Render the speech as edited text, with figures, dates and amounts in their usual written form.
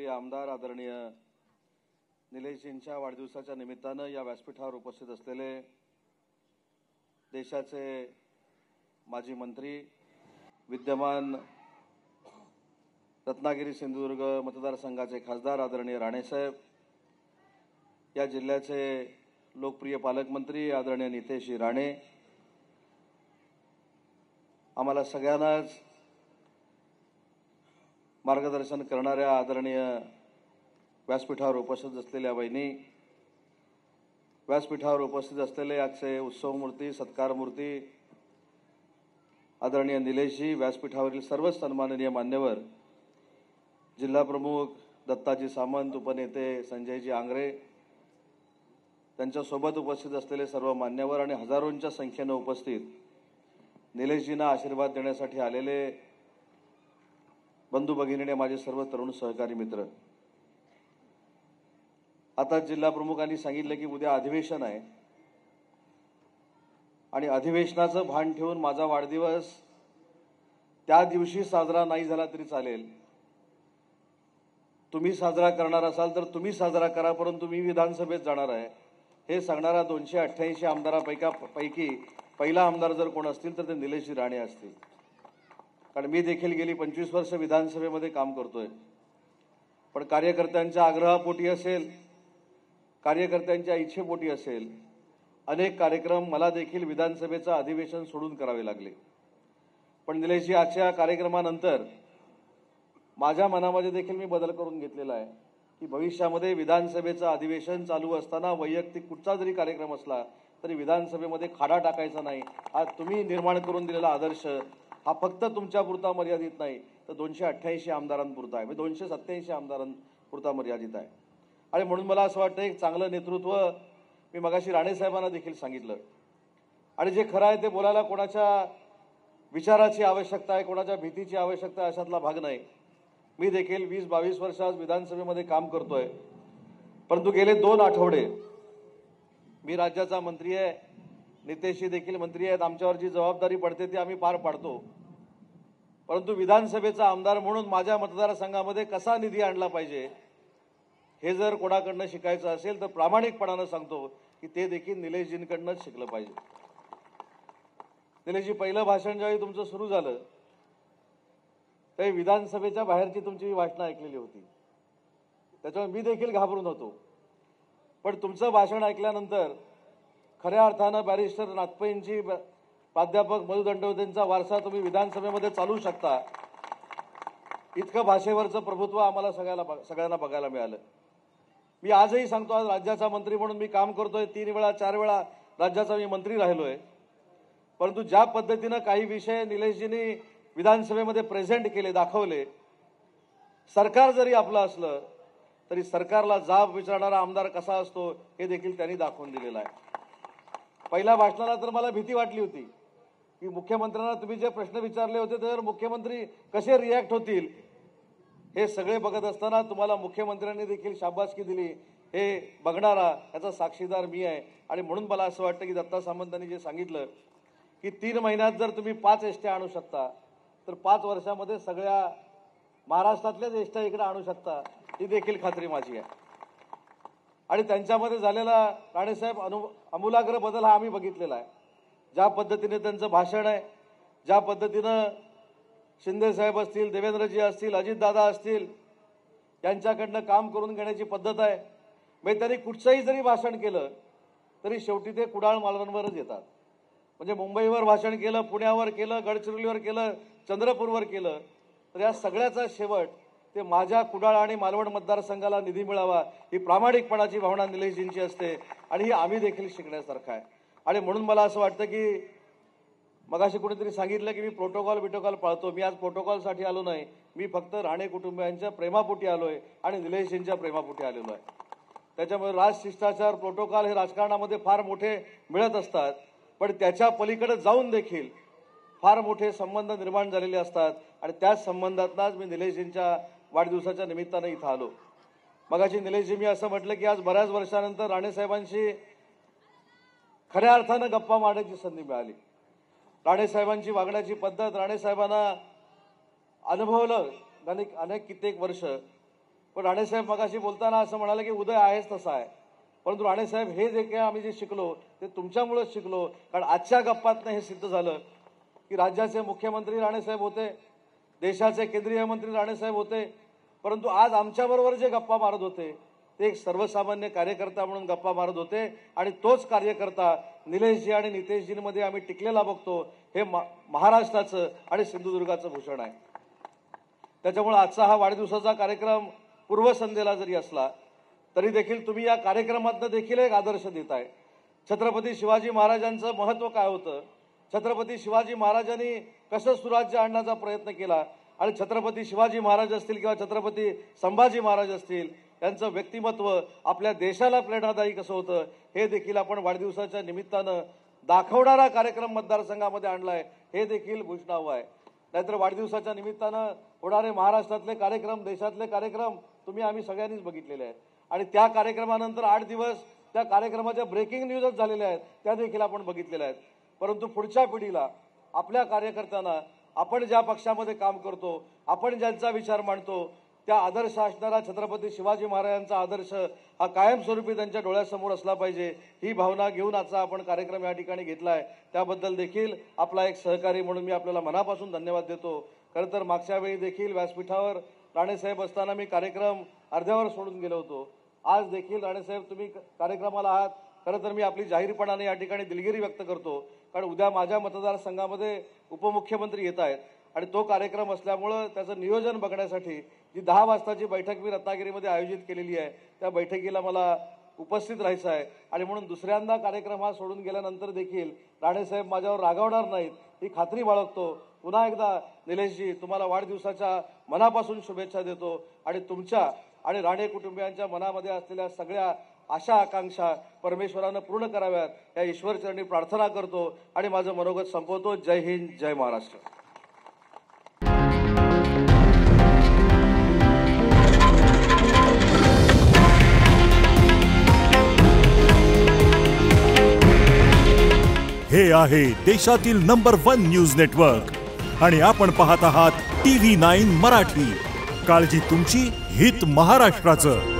आमदार आदरणीय निलेशजींच्या वाढदिवसाच्या निमित्तानं या व्यासपीठावर उपस्थित असलेले देशाचे माजी मंत्री, विद्यमान रत्नागिरी सिंधुदुर्ग मतदारसंघाचे खासदार आदरणीय राणेसाहेब, या जिल्ह्याचे लोकप्रिय पालकमंत्री आदरणीय नितेशजी राणे, आम्हाला सगळ्यांनाच मार्गदर्शन करणाऱ्या आदरणीय व्यासपीठावर उपस्थित असलेल्या बहिणी, व्यासपीठावर उपस्थित असलेले आजचे उत्सवमूर्ती, सत्कारमूर्ती आदरणीय निलेशजी, व्यासपीठावरील सर्वच सन्माननीय मान्यवर, जिल्हाप्रमुख दत्ताजी सामंत, उपनेते संजयजी आंग्रे, त्यांच्यासोबत उपस्थित असलेले सर्व मान्यवर आणि हजारोंच्या संख्येने उपस्थित निलेशजींना आशीर्वाद देण्यासाठी आलेले बंधू भगिनीने, माझे सर्व तरुण सहकारी मित्र, आता जिल्हा प्रमुखांनी सांगितलं की उद्या अधिवेशन आहे आणि अधिवेशनाचं भान ठेवून माझा वाढदिवस त्या दिवशी साजरा नाही झाला तरी चालेल. तुम्ही साजरा करणार असाल तर तुम्ही साजरा करा, परंतु मी विधानसभेत जाणार आहे हे सांगणारा 288 आमदारांपैकी पहिला आमदार जर कोण असतील तर ते निलेशजी राणे असतील. कारण मी देखील गेली 25 वर्ष विधानसभेमध्ये काम करतोय, पण कार्यकर्त्यांच्या आग्रहापोटी असेल, कार्यकर्त्यांच्या इच्छेपोटी असेल, अनेक कार्यक्रम मला देखील विधानसभेचं अधिवेशन सोडून करावे लागले. पण निलेशजी, आजच्या कार्यक्रमानंतर माझ्या मनामध्ये देखील मी बदल करून घेतलेला आहे की भविष्यामध्ये विधानसभेचं अधिवेशन चालू असताना वैयक्तिक कुठचा जरी कार्यक्रम असला तरी विधानसभेमध्ये खाडा टाकायचा नाही. हा तुम्ही निर्माण करून दिलेला आदर्श हा फक्त तुमच्यापुरता मर्यादित नाही, तर 288 आमदारांपुरता आहे, 287 आमदारांपुरता मर्यादित आहे. आणि म्हणून मला असं वाटतं एक चांगलं नेतृत्व, मी मगाशी राणेसाहेबांना देखील सांगितलं, आणि जे खरं आहे ते बोलायला कोणाच्या विचाराची आवश्यकता आहे, कोणाच्या भीतीची आवश्यकता आहे अशातला भाग नाही. मी देखील 20-22 वर्ष आज विधानसभेमध्ये काम करतोय, परंतु गेले 2 आठवडे मी राज्याचा मंत्री आहे, नितेशजी देखील मंत्री आहेत, आमच्यावर जी जबाबदारी पडते ती आम्ही पार पाडतो. परंतु विधानसभेचा आमदार म्हणून माझ्या मतदारसंघामध्ये कसा निधी आणला पाहिजे हे जर कोणाकडनं शिकायचं असेल तर प्रामाणिकपणानं सांगतो की ते देखील निलेशजींकडनंच शिकलं पाहिजे. निलेशजी, पहिलं भाषण ज्यावेळी तुमचं सुरू झालं त्यावेळी विधानसभेच्या बाहेरची तुमची भाषणं ऐकलेली होती, त्याच्यामुळे मी देखील घाबरून होतो. पण तुमचं भाषण ऐकल्यानंतर खऱ्या अर्थानं बॅरिस्टर नाथपैंची, प्राध्यापक मधु दंडवतेंचा वारसा तुम्ही विधानसभेमध्ये चालू शकता, इतकं भाषेवरचं प्रभुत्व आम्हाला सगळ्यांना बघायला मिळालं. मी आजही सांगतो, आज राज्याचा मंत्री म्हणून मी काम करतोय, 3 वेळा 4 वेळा राज्याचा मी मंत्री राहिलोय, परंतु ज्या पद्धतीनं काही विषय निलेशजींनी विधानसभेमध्ये प्रेझेंट केले, दाखवले, सरकार जरी आपलं असलं तरी सरकारला जाब विचारणारा आमदार कसा असतो हे देखील त्यांनी दाखवून दिलेलं आहे. पहिल्या भाषणाला तर मला भीती वाटली होती की मुख्यमंत्र्यांना तुम्ही जे प्रश्न विचारले होते तर मुख्यमंत्री कसे रिॲक्ट होतील हे सगळे बघत असताना तुम्हाला मुख्यमंत्र्यांनी देखील शाबासकी दिली हे बघणारा याचा साक्षीदार मी आहे. आणि म्हणून मला असं वाटतं की दत्ता सामंतांनी जे सांगितलं की 3 महिन्यात जर तुम्ही 5 एसट्या आणू शकता तर 5 वर्षामध्ये सगळ्या महाराष्ट्रातल्याच एसट्या इकडे आणू शकता, ही देखील खात्री माझी आहे. आणि त्यांच्यामध्ये झालेला राणेसाहेब आमूलाग्र बदल हा आम्ही बघितलेला आहे. ज्या पद्धतीने त्यांचं भाषण आहे, ज्या पद्धतीनं शिंदे साहेब असतील, देवेंद्रजी असतील, अजितदादा असतील, यांच्याकडनं काम करून घेण्याची पद्धत आहे. म्हणजे त्यांनी कुठचंही जरी भाषण केलं तरी शेवटी ते कुडाळ मालवणवरच येतात. म्हणजे मुंबईवर भाषण केलं, पुण्यावर केलं, गडचिरोलीवर केलं, चंद्रपूरवर केलं, तर या सगळ्याचा शेवट ते माझ्या कुडाळ आणि मालवण मतदारसंघाला निधी मिळावा ही प्रामाणिकपणाची भावना निलेशजींची असते आणि ही आम्ही देखील शिकण्यासारखं आहे. आणि म्हणून मला असं वाटतं की मगाशी कुणीतरी सांगितलं की मी प्रोटोकॉल पाळतो. मी आज प्रोटोकॉलसाठी आलो नाही, मी फक्त राणे कुटुंबियांच्या प्रेमापोटी आलोय आणि निलेशजींच्या प्रेमापोटी आलेलो आहे. त्याच्यामुळे राजशिष्टाचार, प्रोटोकॉल हे राजकारणामध्ये फार मोठे मिळत असतात, पण त्याच्या पलीकडे जाऊन देखील फार मोठे संबंध निर्माण झालेले असतात आणि त्याच संबंधातनाच मी निलेशजींच्या वाढदिवसाच्या निमित्तानं इथं आलो. मगाशी निलेशजी, मी असं म्हटलं की आज बऱ्याच वर्षानंतर राणेसाहेबांशी खऱ्या अर्थानं गप्पा मारण्याची संधी मिळाली. राणेसाहेबांची वागण्याची पद्धत, राणेसाहेबांना अनुभवलं अनेक कित्येक वर्ष, पण राणेसाहेब मगाशी बोलताना असं म्हणाले की उदय आहेच तसा आहे, परंतु राणेसाहेब हे जे काही आम्ही जे शिकलो ते तुमच्यामुळेच शिकलो. कारण आजच्या गप्पातनं हे सिद्ध झालं की राज्याचे मुख्यमंत्री राणेसाहेब होते, देशाचे केंद्रीय मंत्री राणेसाहेब होते, परंतु आज आमच्याबरोबर जे गप्पा मारत होते ते एक सर्वसामान्य कार्यकर्ता म्हणून गप्पा मारत होते. आणि तोच कार्यकर्ता निलेशजी आणि नितेशजींमध्ये आम्ही टिकलेला बघतो. हे महाराष्ट्राचं आणि सिंधुदुर्गाचं भूषण आहे. त्याच्यामुळे आजचा हा वाढदिवसाचा कार्यक्रम पूर्वसंध्येला जरी असला तरी देखील तुम्ही या कार्यक्रमातनं देखील एक आदर्श देताय. छत्रपती शिवाजी महाराजांचं महत्त्व काय होतं, छत्रपती शिवाजी महाराजांनी कसं सुराज्य आणण्याचा प्रयत्न केला, आणि छत्रपती शिवाजी महाराज असतील किंवा छत्रपती संभाजी महाराज असतील त्यांचं व्यक्तिमत्व आपल्या देशाला प्रेरणादायी कसं होतं हे देखील आपण वाढदिवसाच्या निमित्तानं दाखवणारा कार्यक्रम मतदारसंघामध्ये आणलाय, हे देखील भूषणावं आहे. नाहीतर वाढदिवसाच्या निमित्तानं होणारे महाराष्ट्रातले कार्यक्रम, देशातले कार्यक्रम आम्ही सगळ्यांनीच बघितलेले आहेत. आणि त्या कार्यक्रमानंतर 8 दिवस त्या कार्यक्रमाच्या ब्रेकिंग न्यूजच झालेल्या आहेत, त्या देखील आपण बघितलेल्या आहेत. परंतु पुढच्या पिढीला आपल्या कार्यकर्त्यांना आपण ज्या पक्षामध्ये काम करतो, आपण ज्यांचा विचार मांडतो, त्या आदर्श असणारा छत्रपती शिवाजी महाराजांचा आदर्श हा कायमस्वरूपी त्यांच्या डोळ्यासमोर असला पाहिजे, ही भावना घेऊन आजचा आपण कार्यक्रम या ठिकाणी घेतलाय. त्याबद्दल देखील आपला एक सहकारी म्हणून मी आपल्याला मनापासून धन्यवाद देतो. खरं तर मागच्या वेळी देखील व्यासपीठावर राणेसाहेब असताना मी कार्यक्रम अर्ध्यावर सोडून गेलो होतो. आज देखील राणेसाहेब तुम्ही कार्यक्रमाला आहात. खरं तर मी आपली जाहीरपणाने या ठिकाणी दिलगिरी व्यक्त करतो, कारण उद्या माझ्या मतदारसंघामध्ये उपमुख्यमंत्री येत आहेत आणि तो कार्यक्रम असल्यामुळं त्याचं नियोजन बघण्यासाठी जी 10 वाजताची बैठक मी रत्नागिरीमध्ये आयोजित केलेली आहे त्या बैठकीला मला उपस्थित राहायचं आहे. आणि म्हणून दुसऱ्यांदा कार्यक्रम हा सोडून गेल्यानंतर देखील राणेसाहेब माझ्यावर रागावणार नाहीत ही खात्री बाळगतो. पुन्हा एकदा निलेशजी तुम्हाला वाढदिवसाच्या मनापासून शुभेच्छा देतो आणि तुमच्या आणि राणे कुटुंबियांच्या मनामध्ये असलेल्या सगळ्या आशा आकांक्षा परमेश्वरानं पूर्ण कराव्यात या ईश्वरचरणी प्रार्थना करतो आणि माझं मनोगत संपवतो. जय हिंद, जय महाराष्ट्र. हे आहे देशातील नंबर 1 न्यूज नेटवर्क आणि आपण पाहत आहात TV9 मराठी. काळजी तुमची, हित महाराष्ट्राचं.